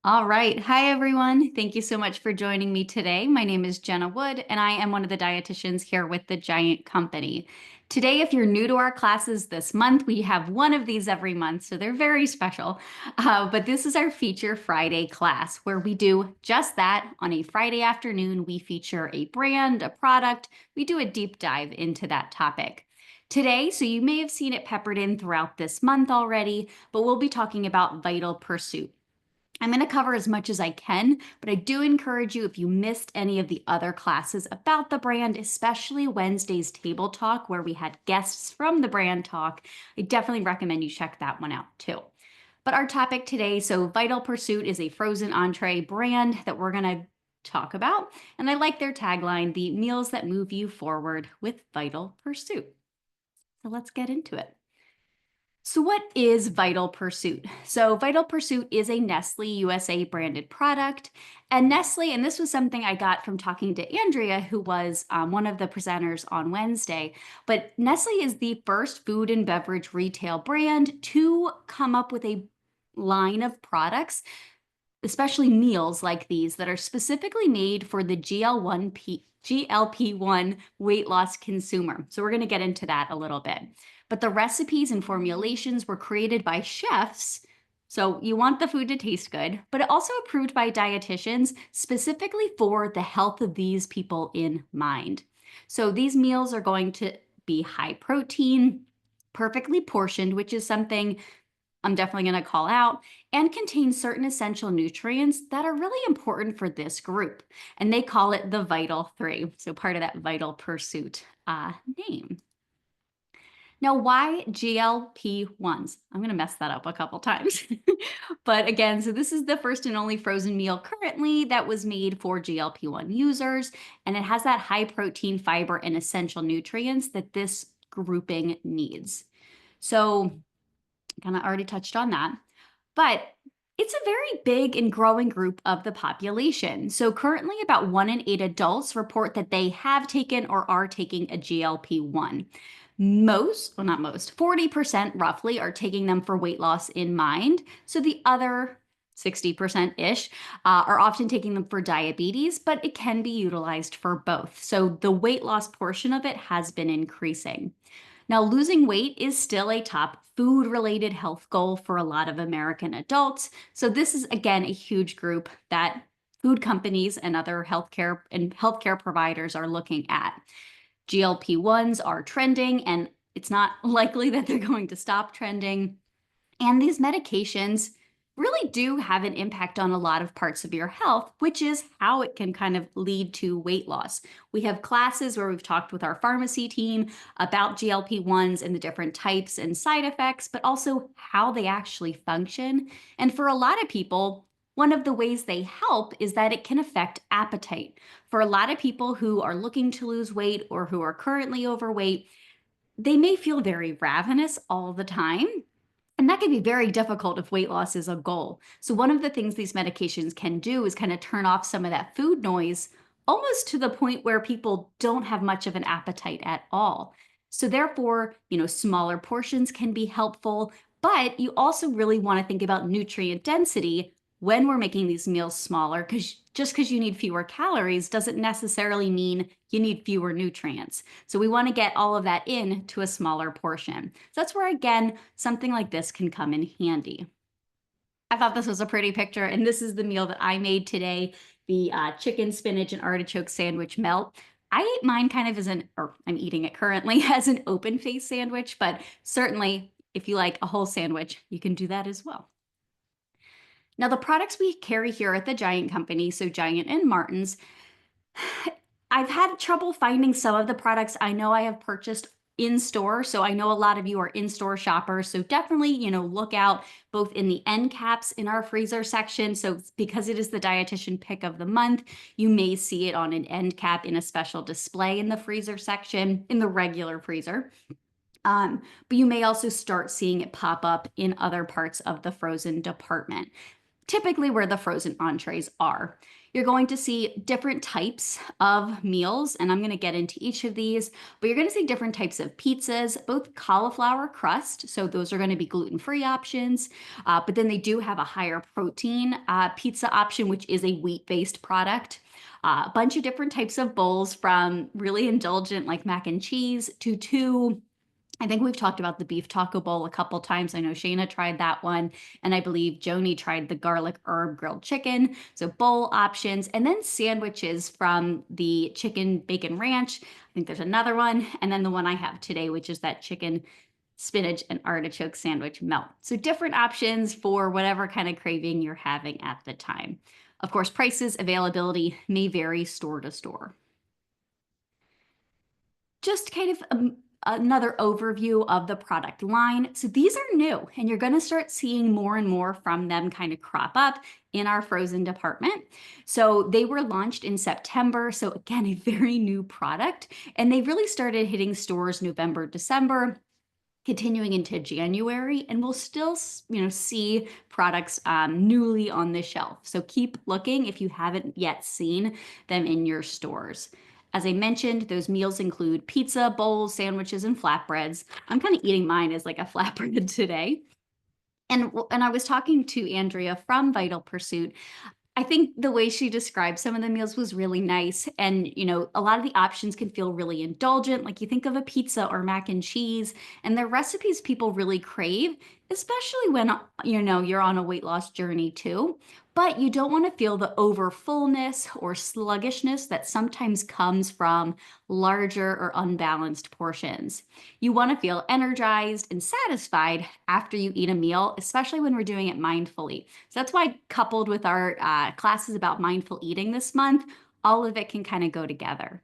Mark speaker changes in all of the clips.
Speaker 1: All right. Hi, everyone. Thank you so much for joining me today. My name is Jenna Wood, and I am one of the dietitians here with the Giant Company. Today, if you're new to our classes this month, we have one of these every month, so they're very special. But this is our Feature Friday class, where we do just that. On a Friday afternoon, we feature a brand, a product. We do a deep dive into that topic. Today, so you may have seen it peppered in throughout this month already, but we'll be talking about Vital Pursuit. I'm going to cover as much as I can, but I do encourage you if you missed any of the other classes about the brand, especially Wednesday's table talk where we had guests from the brand talk, I definitely recommend you check that one out too. But our topic today, so Vital Pursuit is a frozen entree brand that we're going to talk about. And I like their tagline, the meals that move you forward with Vital Pursuit. So let's get into it. So what is Vital Pursuit? So Vital Pursuit is a Nestle USA branded product. And Nestle, and this was something I got from talking to Andrea, who was one of the presenters on Wednesday, but Nestle is the first food and beverage retail brand to come up with a line of products, especially meals like these, that are specifically made for the GLP-1 weight loss consumer. So we're going to get into that a little bit. But the recipes and formulations were created by chefs. So you want the food to taste good, but also approved by dietitians specifically for the health of these people in mind. So these meals are going to be high protein, perfectly portioned, which is something I'm definitely going to call out, and contain certain essential nutrients that are really important for this group. And they call it the Vital Three. So part of that Vital Pursuit name. Now, why GLP-1s? I'm going to mess that up a couple times. But again, so this is the first and only frozen meal currently that was made for GLP-1 users, and it has that high protein, fiber, and essential nutrients that this grouping needs. So kind of already touched on that, but it's a very big and growing group of the population. So currently about 1 in 8 adults report that they have taken or are taking a GLP-1. Most, well, not most, 40% roughly are taking them for weight loss in mind. So the other 60%-ish are often taking them for diabetes, but it can be utilized for both. So the weight loss portion of it has been increasing. Now, losing weight is still a top food-related health goal for a lot of American adults. So this is, again, a huge group that food companies and other healthcare providers are looking at. GLP-1s are trending, and it's not likely that they're going to stop trending. And these medications really do have an impact on a lot of parts of your health, which is how it can kind of lead to weight loss. We have classes where we've talked with our pharmacy team about GLP-1s and the different types and side effects, but also how they actually function. And for a lot of people, one of the ways they help is that it can affect appetite. For a lot of people who are looking to lose weight or who are currently overweight, they may feel very ravenous all the time. And that can be very difficult if weight loss is a goal. So one of the things these medications can do is kind of turn off some of that food noise, almost to the point where people don't have much of an appetite at all. So therefore, smaller portions can be helpful, but you also really want to think about nutrient density when we're making these meals smaller, because just because you need fewer calories doesn't necessarily mean you need fewer nutrients. So we want to get all of that in to a smaller portion. So that's where, again, something like this can come in handy. I thought this was a pretty picture, and this is the meal that I made today, the chicken, spinach, and artichoke sandwich melt. I ate mine kind of or I'm eating it currently as an open face sandwich, but certainly if you like a whole sandwich, you can do that as well. Now, the products we carry here at the Giant Company, so Giant and Martin's, I've had trouble finding some of the products I know I have purchased in store. So I know a lot of you are in-store shoppers. So definitely, look out both in the end caps in our freezer section. So because it is the dietitian pick of the month, you may see it on an end cap in a special display in the freezer section, in the regular freezer. But you may also start seeing it pop up in other parts of the frozen department. typically where the frozen entrees are. You're going to see different types of meals, and I'm going to get into each of these, but you're going to see different types of pizzas, both cauliflower crust, so those are going to be gluten-free options, but then they do have a higher protein pizza option, which is a wheat-based product. A bunch of different types of bowls from really indulgent like mac and cheese to I think we've talked about the beef taco bowl a couple times. I know Shayna tried that one, and I believe Joni tried the garlic herb grilled chicken. So bowl options, and then sandwiches from the chicken bacon ranch. I think there's another one, and then the one I have today, which is that chicken spinach and artichoke sandwich melt. So different options for whatever kind of craving you're having at the time. Of course, prices, availability may vary store to store. Just kind of another overview of the product line. So these are new, and you're going to start seeing more and more from them kind of crop up in our frozen department. So they were launched in September. So again, a very new product, and they really started hitting stores November, December, continuing into January, and we'll still, see products newly on the shelf. So keep looking if you haven't yet seen them in your stores. As I mentioned, those meals include pizza, bowls, sandwiches, and flatbreads. I'm kind of eating mine as like a flatbread today. And I was talking to Andrea from Vital Pursuit. I think the way she described some of the meals was really nice. And, a lot of the options can feel really indulgent. Like you think of a pizza or mac and cheese, and they're recipes people really crave, especially when, you're on a weight loss journey too. But you don't want to feel the over fullness or sluggishness that sometimes comes from larger or unbalanced portions. You want to feel energized and satisfied after you eat a meal, especially when we're doing it mindfully. So that's why, coupled with our classes about mindful eating this month, all of it can kind of go together.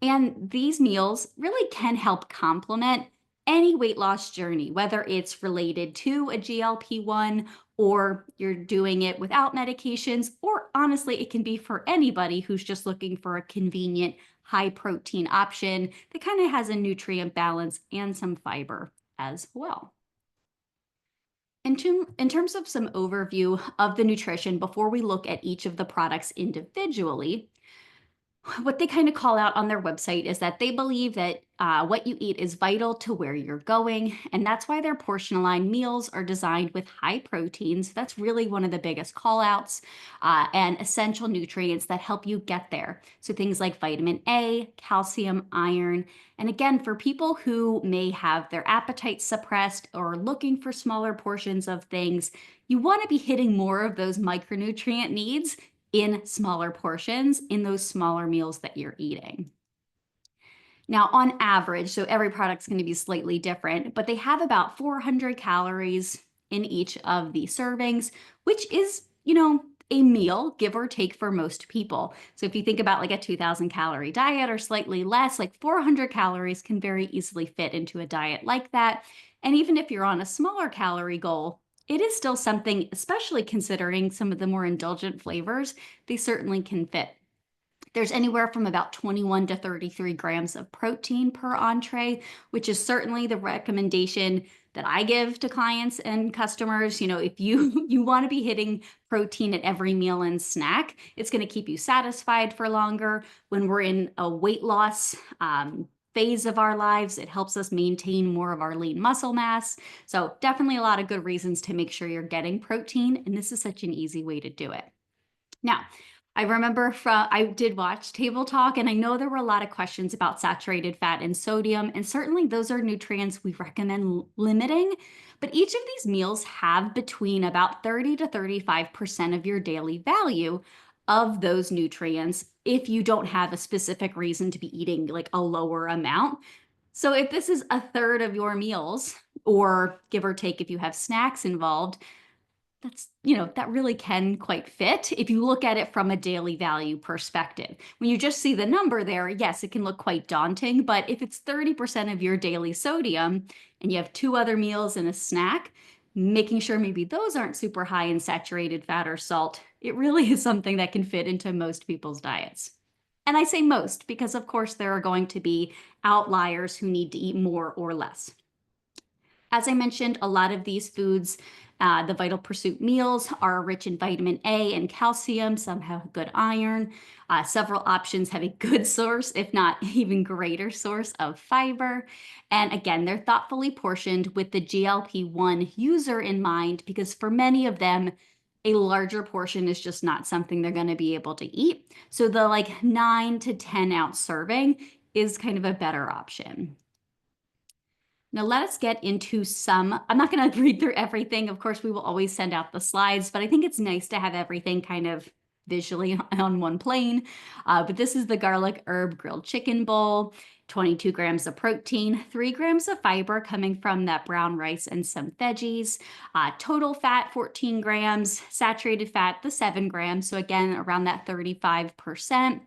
Speaker 1: And these meals really can help complement any weight loss journey, whether it's related to a GLP-1 or you're doing it without medications, or honestly, it can be for anybody who's just looking for a convenient, high protein option that kind of has a nutrient balance and some fiber as well. In terms of some overview of the nutrition before we look at each of the products individually, what they kind of call out on their website is that they believe that what you eat is vital to where you're going. And that's why their portion aligned meals are designed with high proteins. That's really one of the biggest call outs, and essential nutrients that help you get there. So things like vitamin A, calcium, iron. And again, for people who may have their appetite suppressed or looking for smaller portions of things, you want to be hitting more of those micronutrient needs in smaller portions in those smaller meals that you're eating. Now, on average, so every product's going to be slightly different, but they have about 400 calories in each of the servings, which is, a meal, give or take, for most people. So if you think about like a 2,000 calorie diet or slightly less, like 400 calories can very easily fit into a diet like that. And even if you're on a smaller calorie goal, it is still something, especially considering some of the more indulgent flavors, they certainly can fit. There's anywhere from about 21 to 33 grams of protein per entree, which is certainly the recommendation that I give to clients and customers. If you want to be hitting protein at every meal and snack, it's going to keep you satisfied for longer. When we're in a weight loss phase of our lives, it helps us maintain more of our lean muscle mass. So definitely a lot of good reasons to make sure you're getting protein, and this is such an easy way to do it. Now, I remember I did watch Table Talk, and I know there were a lot of questions about saturated fat and sodium, and certainly those are nutrients we recommend limiting. But each of these meals have between about 30 to 35% of your daily value of those nutrients if you don't have a specific reason to be eating like a lower amount. So if this is a third of your meals, or give or take if you have snacks involved, that really can quite fit if you look at it from a daily value perspective. When you just see the number there, yes, it can look quite daunting, but if it's 30% of your daily sodium and you have 2 other meals and a snack, making sure maybe those aren't super high in saturated fat or salt, it really is something that can fit into most people's diets. And I say most because, of course, there are going to be outliers who need to eat more or less. As I mentioned, a lot of these foods The Vital Pursuit meals are rich in vitamin A and calcium. Some have good iron. Several options have a good source, if not even greater source of fiber. And again, they're thoughtfully portioned with the GLP-1 user in mind because for many of them, a larger portion is just not something they're going to be able to eat. So the like 9 to 10 ounce serving is kind of a better option. Now let us get into some, I'm not going to read through everything. Of course, we will always send out the slides, but I think it's nice to have everything kind of visually on one plane. But this is the garlic herb grilled chicken bowl, 22 grams of protein, 3 grams of fiber coming from that brown rice and some veggies, total fat 14 grams, saturated fat the 7 grams. So again, around that 35%.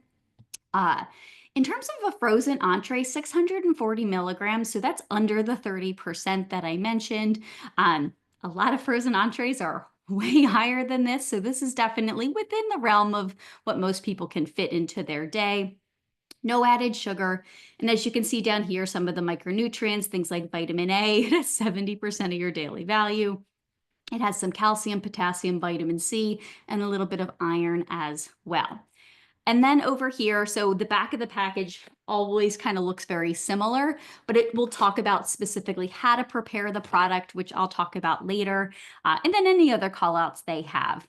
Speaker 1: In terms of a frozen entree, 640 milligrams, so that's under the 30% that I mentioned. A lot of frozen entrees are way higher than this, so this is definitely within the realm of what most people can fit into their day. No added sugar. And as you can see down here, some of the micronutrients, things like vitamin A, it has 70% of your daily value. It has some calcium, potassium, vitamin C, and a little bit of iron as well. And then over here, so the back of the package always kind of looks very similar, but it will talk about specifically how to prepare the product, which I'll talk about later, and then any other callouts they have.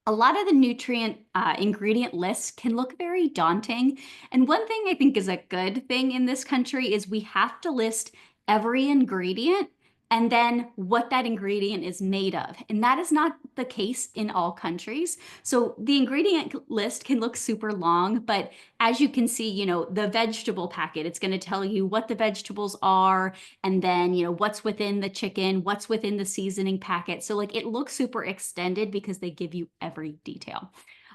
Speaker 1: A lot of the nutrient ingredient lists can look very daunting. And one thing I think is a good thing in this country is we have to list every ingredient and then what that ingredient is made of. And that is not the case in all countries. So the ingredient list can look super long, but as you can see, the vegetable packet, it's going to tell you what the vegetables are, and then, what's within the chicken, what's within the seasoning packet. So like it looks super extended because they give you every detail.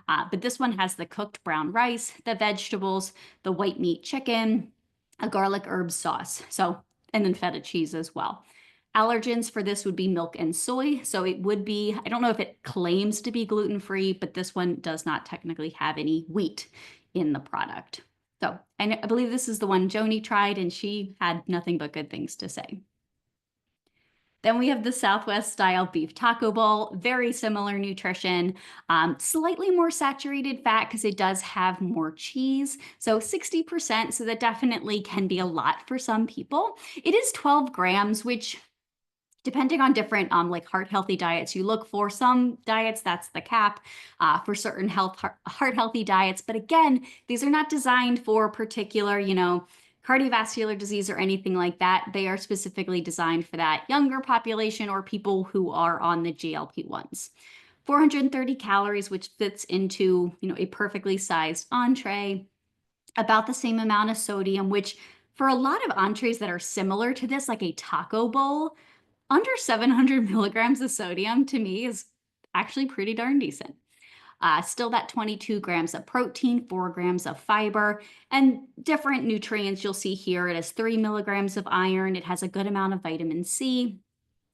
Speaker 1: But this one has the cooked brown rice, the vegetables, the white meat chicken, a garlic herb sauce. And then feta cheese as well. Allergens for this would be milk and soy. So it would be, I don't know if it claims to be gluten-free, but this one does not technically have any wheat in the product. So I believe this is the one Joni tried and she had nothing but good things to say. Then we have the Southwest style beef taco bowl, very similar nutrition, slightly more saturated fat because it does have more cheese. So 60%, so that definitely can be a lot for some people. It is 12 grams, which depending on different like heart healthy diets you look for, some diets that's the cap for certain heart healthy diets. But again, these are not designed for particular, cardiovascular disease or anything like that. They are specifically designed for that younger population or people who are on the GLP-1s. 430 calories, which fits into, a perfectly sized entree. About the same amount of sodium, which for a lot of entrees that are similar to this, like a taco bowl, under 700 milligrams of sodium to me is actually pretty darn decent. Still that 22 grams of protein, 4 grams of fiber, and different nutrients you'll see here. It has 3 milligrams of iron. It has a good amount of vitamin C.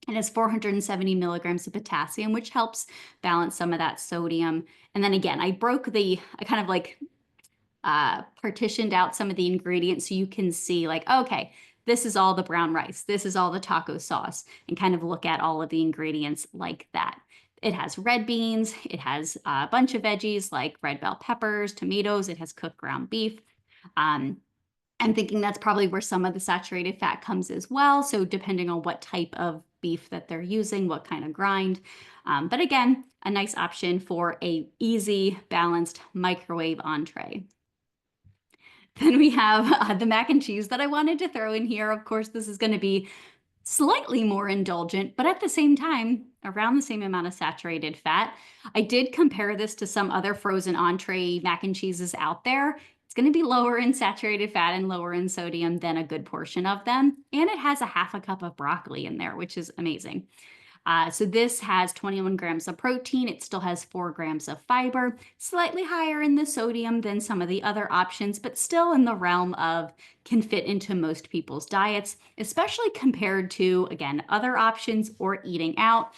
Speaker 1: It has 470 milligrams of potassium, which helps balance some of that sodium. And then again, I kind of like partitioned out some of the ingredients so you can see like, okay, this is all the brown rice, this is all the taco sauce, and kind of look at all of the ingredients like that. It has red beans, it has a bunch of veggies like red bell peppers, tomatoes, it has cooked ground beef. I'm thinking that's probably where some of the saturated fat comes as well. So depending on what type of beef that they're using, what kind of grind. But again, a nice option for a easy, balanced microwave entree. Then we have the mac and cheese that I wanted to throw in here. Of course, this is going to be slightly more indulgent, but at the same time, around the same amount of saturated fat. I did compare this to some other frozen entree mac and cheeses out there. It's going to be lower in saturated fat and lower in sodium than a good portion of them. And it has a half a cup of broccoli in there, which is amazing. So this has 21 grams of protein. It still has 4 grams of fiber, slightly higher in the sodium than some of the other options, but still in the realm of can fit into most people's diets, especially compared to, again, other options or eating out.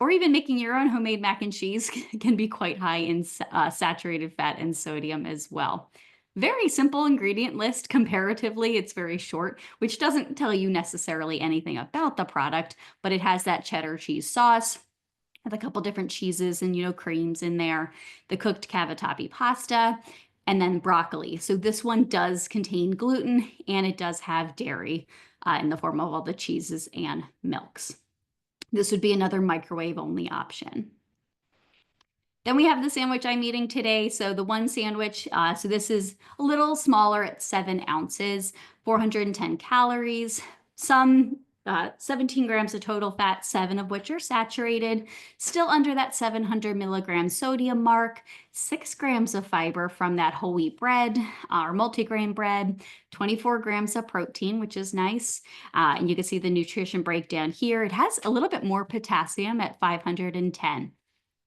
Speaker 1: Or even making your own homemade mac and cheese can be quite high in saturated fat and sodium as well. Very simple ingredient list comparatively. It's very short, which doesn't tell you necessarily anything about the product, but it has that cheddar cheese sauce with a couple different cheeses and, creams in there, the cooked cavatappi pasta, and then broccoli. So this one does contain gluten and it does have dairy in the form of all the cheeses and milks. This would be another microwave only option. Then we have the sandwich I'm eating today. So the one sandwich, so this is a little smaller at 7 ounces, 410 calories, some 17 grams of total fat, 7 of which are saturated, still under that 700 milligram sodium mark, 6 grams of fiber from that whole wheat bread or multigrain bread, 24 grams of protein, which is nice. And you can see the nutrition breakdown here. It has a little bit more potassium at 510.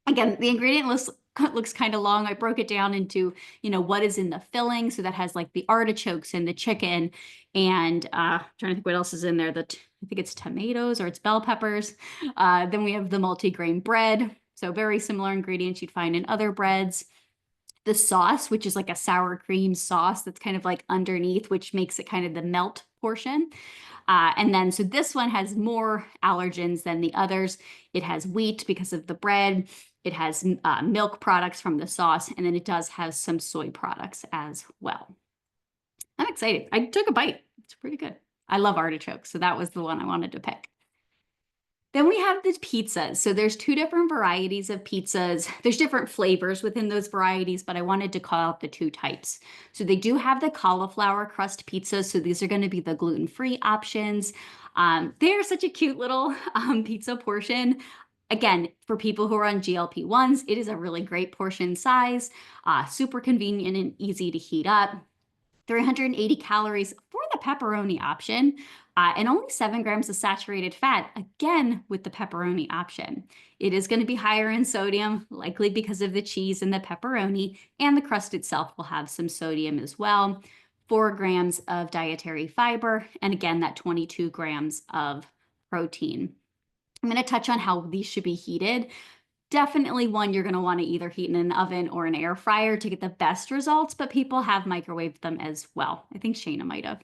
Speaker 1: Again, the ingredient list looks kind of long. I broke it down into, what is in the filling. So that has like the artichokes and the chicken and trying to think what else is in there. I think it's tomatoes or it's bell peppers. Then we have the multigrain bread. So very similar ingredients you'd find in other breads. The sauce, which is like a sour cream sauce that's kind of like underneath, which makes it kind of the melt portion. And then, so this one has more allergens than the others. It has wheat because of the bread. It has milk products from the sauce, and then it does have some soy products as well. I'm excited. I took a bite. It's pretty good. I love artichokes, so that was the one I wanted to pick. Then we have the pizzas. So there's 2 different varieties of pizzas. There's different flavors within those varieties, but I wanted to call out the 2 types. So they do have the cauliflower crust pizzas. So these are going to be the gluten-free options. They're such a cute little pizza portion. Again, for people who are on GLP-1s, it is a really great portion size, super convenient and easy to heat up. 380 calories for the pepperoni option, and only 7 grams of saturated fat, again, with the pepperoni option. It is going to be higher in sodium, likely because of the cheese and the pepperoni, and the crust itself will have some sodium as well. 4 grams of dietary fiber, and again, that 22 grams of protein. I'm going to touch on how these should be heated. Definitely one you're going to want to either heat in an oven or an air fryer to get the best results, but people have microwaved them as well. I think Shayna might have.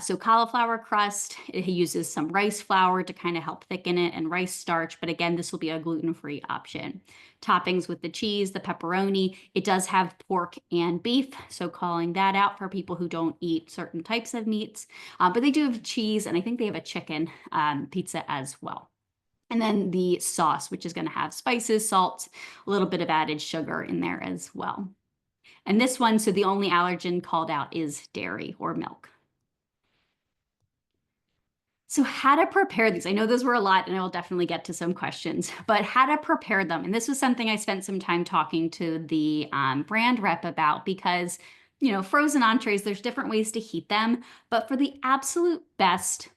Speaker 1: So cauliflower crust, it uses some rice flour to kind of help thicken it and rice starch, but again, this will be a gluten-free option. Toppings with the cheese, the pepperoni, it does have pork and beef, so calling that out for people who don't eat certain types of meats, but they do have cheese, and I think they have a chicken pizza as well. And then the sauce, which is going to have spices, salt, a little bit of added sugar in there as well. And this one, so the only allergen called out is dairy or milk. So how to prepare these? I know those were a lot, and I will definitely get to some questions, but how to prepare them. And this was something I spent some time talking to the brand rep about because, frozen entrees, there's different ways to heat them, but for the absolute best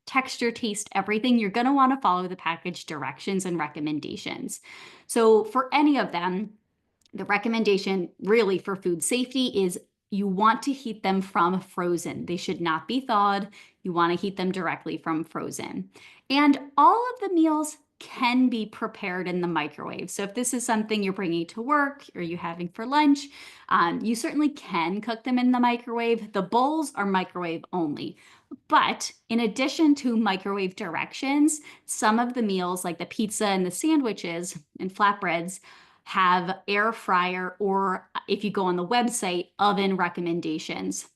Speaker 1: texture, taste, everything, you're going to want to follow the package directions and recommendations. So for any of them, the recommendation really for food safety is you want to heat them from frozen. They should not be thawed. You want to heat them directly from frozen. And all of the meals can be prepared in the microwave. So if this is something you're bringing to work or you're having for lunch, you certainly can cook them in the microwave. The bowls are microwave only. But in addition to microwave directions, some of the meals like the pizza and the sandwiches and flatbreads have air fryer, or if you go on the website, oven recommendations.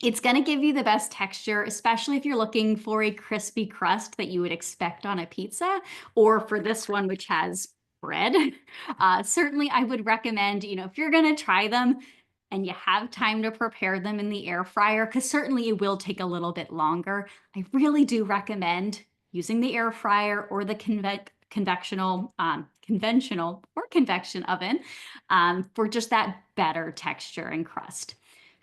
Speaker 1: It's going to give you the best texture, especially if you're looking for a crispy crust that you would expect on a pizza, or for this one, which has bread. Certainly, I would recommend, if you're going to try them and you have time to prepare them in the air fryer, because certainly it will take a little bit longer, I really do recommend using the air fryer or the conventional or convection oven for just that better texture and crust.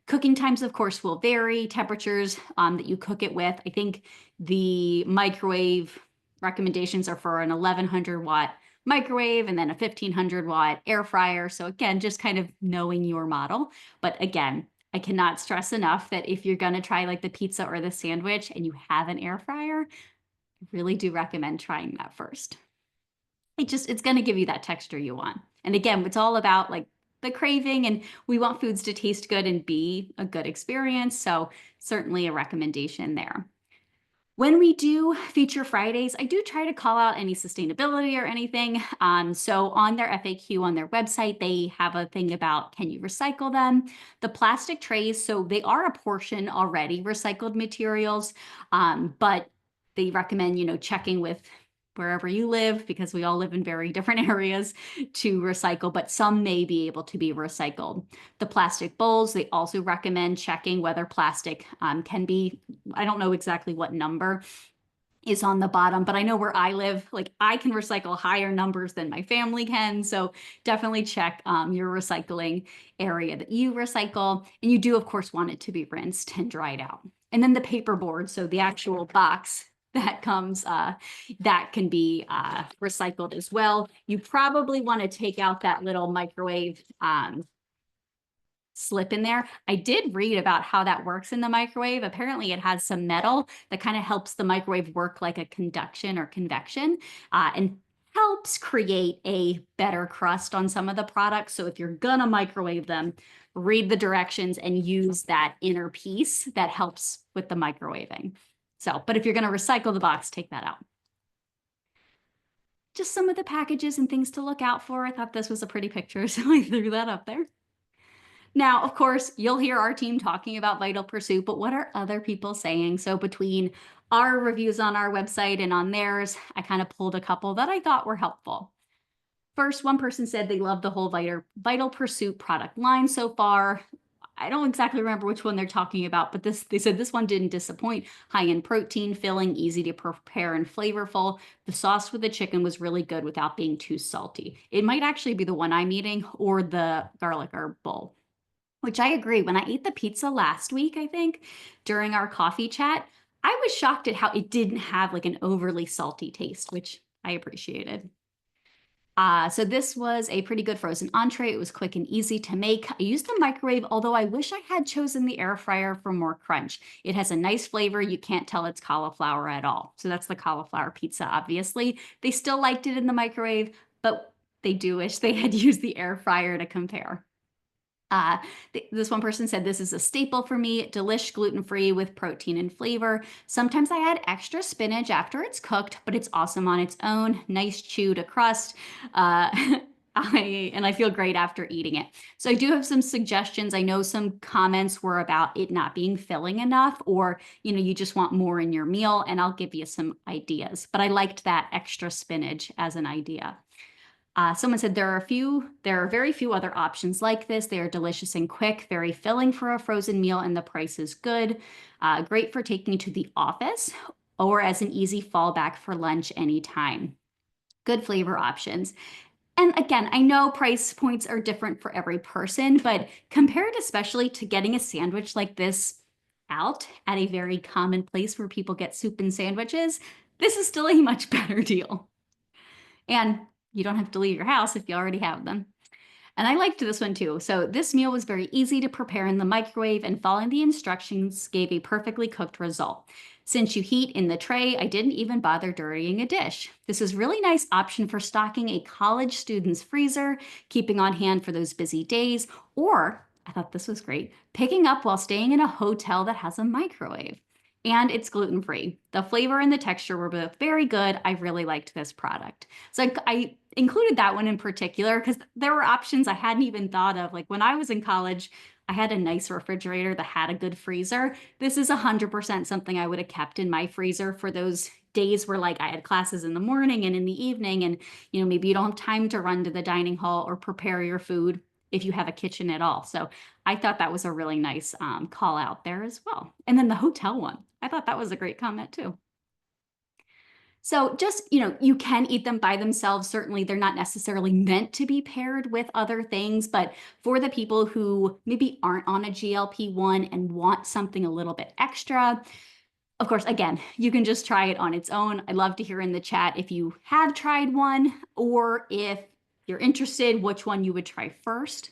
Speaker 1: Cooking times, of course, will vary. Temperatures that you cook it with. I think the microwave recommendations are for an 1100 watt microwave and then a 1500 watt air fryer. So again, just kind of knowing your model. But again, I cannot stress enough that if you're going to try like the pizza or the sandwich and you have an air fryer, I really do recommend trying that first. It's going to give you that texture you want. And again, it's all about like the craving, and we want foods to taste good and be a good experience. So certainly a recommendation there. When we do feature Fridays, I do try to call out any sustainability or anything. So on their FAQ on their website, they have a thing about, can you recycle them? The plastic trays, so they are a portion already recycled materials, but they recommend, checking with wherever you live, because we all live in very different areas, to recycle, but some may be able to be recycled. The plastic bowls, they also recommend checking whether plastic can be, I don't know exactly what number is on the bottom, but I know where I live, like I can recycle higher numbers than my family can. So definitely check your recycling area that you recycle. And you do, of course, want it to be rinsed and dried out. And then the paper board, so the actual box that comes, that can be recycled as well. You probably want to take out that little microwave slip in there. I did read about how that works in the microwave. Apparently it has some metal that kind of helps the microwave work like a conduction or convection, and helps create a better crust on some of the products. So if you're gonna microwave them, read the directions and use that inner piece that helps with the microwaving. So, but if you're gonna recycle the box, take that out. Just some of the packages and things to look out for. I thought this was a pretty picture, so I threw that up there. Now, of course, you'll hear our team talking about Vital Pursuit, but what are other people saying? So between our reviews on our website and on theirs, I kind of pulled a couple that I thought were helpful. First, one person said they love the whole Vital Pursuit product line so far. I don't exactly remember which one they're talking about, but they said this one didn't disappoint. High in protein, filling, easy to prepare, and flavorful. The sauce with the chicken was really good without being too salty. It might actually be the one I'm eating, or the garlic herb bowl, which I agree. When I ate the pizza last week, I think, during our coffee chat, I was shocked at how it didn't have like an overly salty taste, which I appreciated. So this was a pretty good frozen entree. It was quick and easy to make. I used the microwave, although I wish I had chosen the air fryer for more crunch. It has a nice flavor. You can't tell it's cauliflower at all. So that's the cauliflower pizza, obviously. They still liked it in the microwave, but they do wish they had used the air fryer to compare. This one person said, this is a staple for me, delish, gluten-free with protein and flavor. Sometimes I add extra spinach after it's cooked, but it's awesome on its own. Nice chew to crust. I feel great after eating it. So I do have some suggestions. I know some comments were about it not being filling enough, or, you just want more in your meal, and I'll give you some ideas. But I liked that extra spinach as an idea. Someone said there are very few other options like this. They are delicious and quick, very filling for a frozen meal, and the price is good. Great for taking to the office or as an easy fallback for lunch anytime. Good flavor options. And again, I know price points are different for every person, but compared especially to getting a sandwich like this out at a very common place where people get soup and sandwiches, this is still a much better deal. And you don't have to leave your house if you already have them. And I liked this one too. So this meal was very easy to prepare in the microwave, and following the instructions gave a perfectly cooked result. Since you heat in the tray, I didn't even bother dirtying a dish. This is a really nice option for stocking a college student's freezer, keeping on hand for those busy days, or, I thought this was great, picking up while staying in a hotel that has a microwave. And it's gluten-free. The flavor and the texture were both very good. I really liked this product. So I included that one in particular because there were options I hadn't even thought of. Like when I was in college, I had a nice refrigerator that had a good freezer. This is 100% something I would have kept in my freezer for those days where like I had classes in the morning and in the evening, and maybe you don't have time to run to the dining hall or prepare your food if you have a kitchen at all. So I thought that was a really nice call out there as well. And then the hotel one, I thought that was a great comment too. So just, you can eat them by themselves. Certainly they're not necessarily meant to be paired with other things, but for the people who maybe aren't on a GLP-1 and want something a little bit extra, of course, again, you can just try it on its own. I'd love to hear in the chat if you have tried one, or if you're interested, which one you would try first.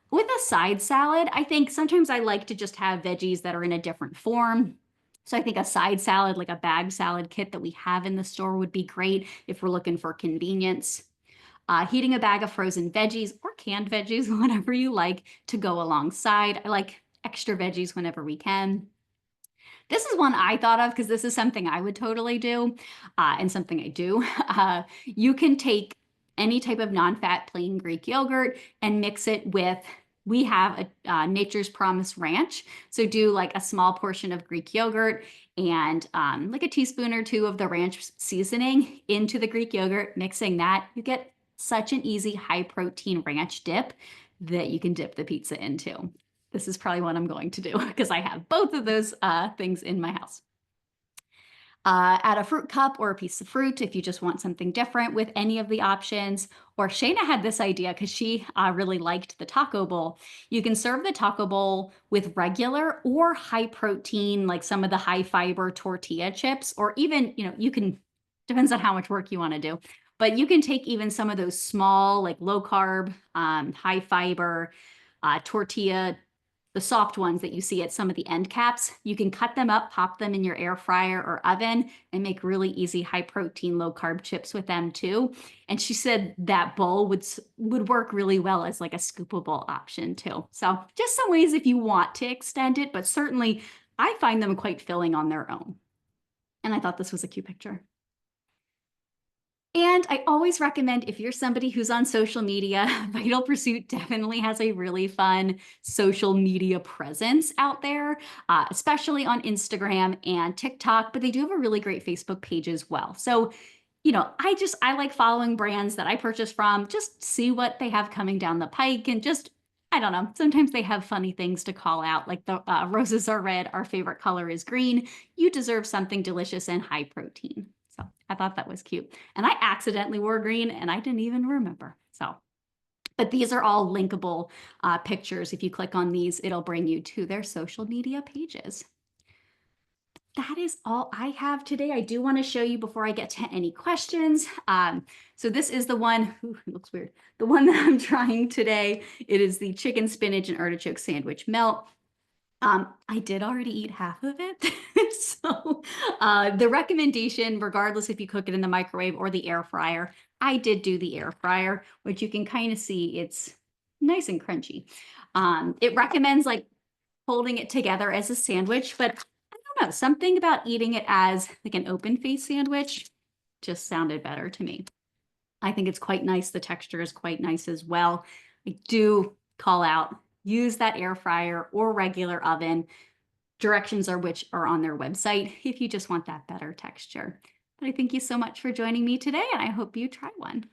Speaker 1: With a side salad, I think sometimes I like to just have veggies that are in a different form. So I think a side salad, like a bag salad kit that we have in the store, would be great if we're looking for convenience. Heating a bag of frozen veggies or canned veggies, whatever you like, to go alongside. I like extra veggies whenever we can. This is one I thought of because this is something I would totally do and something I do. You can take any type of non-fat plain Greek yogurt and mix it with, we have a Nature's Promise Ranch. So do like a small portion of Greek yogurt and like a teaspoon or two of the ranch seasoning into the Greek yogurt, mixing that. You get such an easy high protein ranch dip that you can dip the pizza into. This is probably what I'm going to do because I have both of those things in my house. Add a fruit cup or a piece of fruit if you just want something different with any of the options. Or Shayna had this idea because she really liked the taco bowl. You can serve the taco bowl with regular or high protein, like some of the high fiber tortilla chips, or even, you can, depends on how much work you want to do. But you can take even some of those small, like low carb, high fiber tortilla, the soft ones that you see at some of the end caps. You can cut them up, pop them in your air fryer or oven, and make really easy high protein, low carb chips with them too. And she said that bowl would work really well as like a scoopable option too. So just some ways if you want to extend it, but certainly I find them quite filling on their own. And I thought this was a cute picture. And I always recommend if you're somebody who's on social media, Vital Pursuit definitely has a really fun social media presence out there, especially on Instagram and TikTok, but they do have a really great Facebook page as well. So, I like following brands that I purchase from, just see what they have coming down the pike and just, I don't know, sometimes they have funny things to call out, like the roses are red, our favorite color is green. You deserve something delicious and high protein. So I thought that was cute. And I accidentally wore green and I didn't even remember. So, but these are all linkable pictures. If you click on these, it'll bring you to their social media pages. That is all I have today. I do want to show you before I get to any questions. So this is the one, ooh, it looks weird. The one that I'm trying today. It is the chicken, spinach, and artichoke sandwich melt. I did already eat half of it. So the recommendation, regardless if you cook it in the microwave or the air fryer, I did do the air fryer, which you can kind of see it's nice and crunchy. It recommends like holding it together as a sandwich, but I don't know, something about eating it as like an open face sandwich just sounded better to me. I think it's quite nice. The texture is quite nice as well. I do call out, use that air fryer or regular oven. Directions are which are on their website if you just want that better texture. But I thank you so much for joining me today, and I hope you try one.